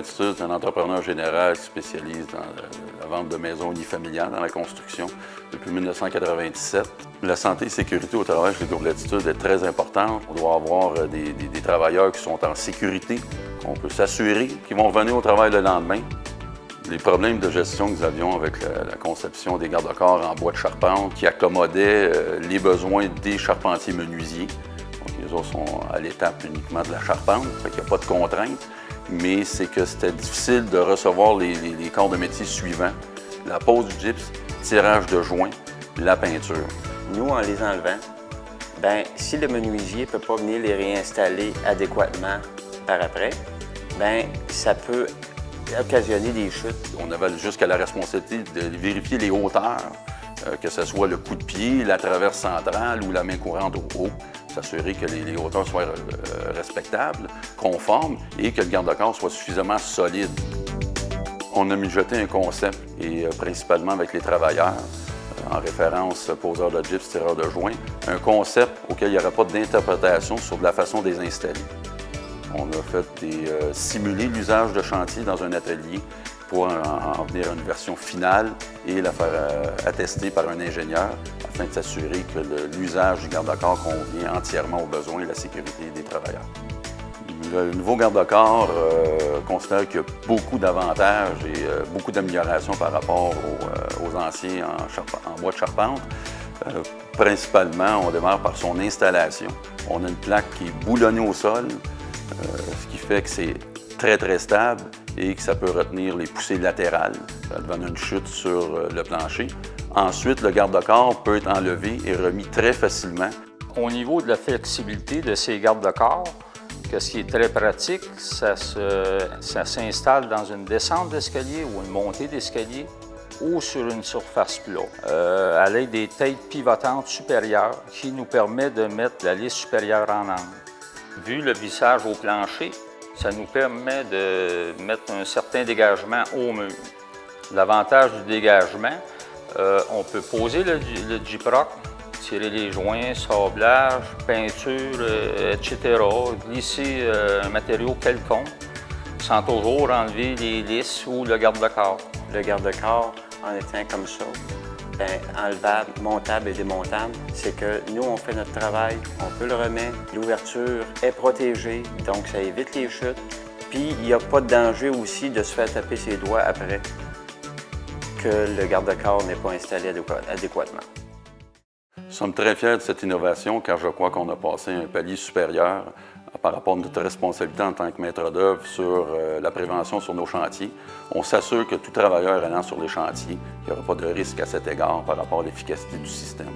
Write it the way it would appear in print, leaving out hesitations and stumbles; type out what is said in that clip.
Latitude, c'est un entrepreneur général qui spécialise dans la vente de maisons unifamiliales dans la construction depuis 1997. La santé et sécurité au travail chez Groupe Latitude est très importante. On doit avoir des travailleurs qui sont en sécurité. On peut s'assurer qu'ils vont revenir au travail le lendemain. Les problèmes de gestion que nous avions avec la conception des garde-corps en bois de charpente qui accommodaient les besoins des charpentiers menuisiers. Donc, les autres sont à l'étape uniquement de la charpente, fait qu'il n'y a pas de contraintes, mais c'est que c'était difficile de recevoir les corps de métier suivants: la pose du gypse, tirage de joints, la peinture. Nous, en les enlevant, bien, si le menuisier ne peut pas venir les réinstaller adéquatement par après, bien, ça peut occasionner des chutes. On avait jusqu'à la responsabilité de vérifier les hauteurs, que ce soit le coup de pied, la traverse centrale ou la main courante au haut, s'assurer que les hauteurs soient respectables, conformes et que le garde-corps soit suffisamment solide. On a mijoté un concept, et principalement avec les travailleurs, en référence poseur de gypse, tireur de joint, un concept auquel il n'y aurait pas d'interprétation sur la façon de les installer. On a fait simuler l'usage de chantier dans un atelier pour en venir à une version finale et la faire attester par un ingénieur afin de s'assurer que l'usage du garde-corps convient entièrement aux besoins et la sécurité des travailleurs. Le nouveau garde-corps considère qu'il y a beaucoup d'avantages et beaucoup d'améliorations par rapport aux anciens en bois de charpente. Principalement, on démarre par son installation. On a une plaque qui est boulonnée au sol, ce qui fait que c'est très, très stable et que ça peut retenir les poussées latérales. Ça donne une chute sur le plancher. Ensuite, le garde-corps peut être enlevé et remis très facilement. Au niveau de la flexibilité de ces garde-corps, ce qui est très pratique, ça s'installe dans une descente d'escalier ou une montée d'escalier ou sur une surface plate, à l'aide des têtes pivotantes supérieures qui nous permet de mettre la lisse supérieure en angle. Vu le vissage au plancher, ça nous permet de mettre un certain dégagement au mur. L'avantage du dégagement, on peut poser le gyproc, tirer les joints, sablage, peinture, etc., glisser un matériau quelconque, sans toujours enlever les lisses ou le garde-corps. Le garde-corps, en étant comme ça, bien, enlevable, montable et démontable, c'est que nous, on fait notre travail, on peut le remettre, l'ouverture est protégée, donc ça évite les chutes. Puis, il n'y a pas de danger aussi de se faire taper ses doigts après que le garde-corps n'est pas installé adéquatement. Nous sommes très fiers de cette innovation car je crois qu'on a passé un palier supérieur par rapport à notre responsabilité en tant que maître d'œuvre sur la prévention sur nos chantiers. On s'assure que tout travailleur allant sur les chantiers, il n'y aura pas de risque à cet égard par rapport à l'efficacité du système.